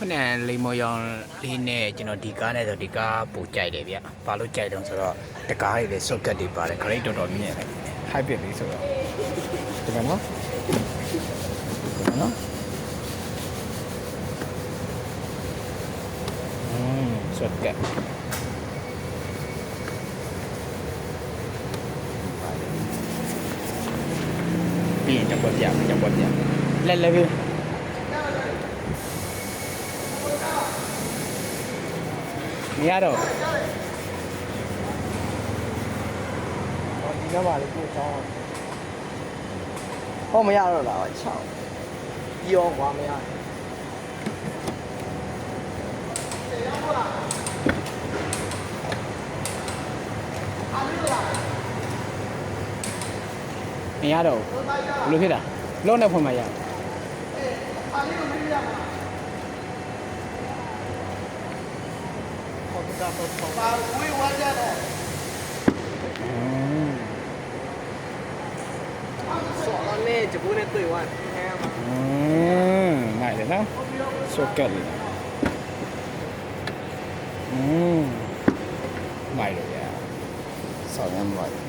ခုနလိမ္မော်ရောင်လေးနဲ့ကျွန်တော်ဒီကားနဲ့ဆိုဒီကားပိုကြိုက်တယ်ဗျ။ဘာလို့ကြိုက်တော့ဆိုတော့တကားတွေလည်း socket တွေပါတယ် grade တော်တော်မြင့်တယ် hybrid လေးဆိုတော့ဒီမှာနော်socket ပြီးရင်ကြောက်ပွက်ပြလက်လည်းပဲမရတော့ဒီကပါလေကိုချောင်းဟောမရတော့လားချောင်းပြောကွာမရမရတော့ဘယ်လိုဖြစ်တာလုံးနဲ့ဖွင့်မှရပါဝေးဝါကြတယ်ဆော်လည်းဂျပူနဲ့တွေ့သွားတယ်မိုက်တယ်နော် socket လေးမိုက်တယ်ဗျာဆောင်းရမ်းမိုက်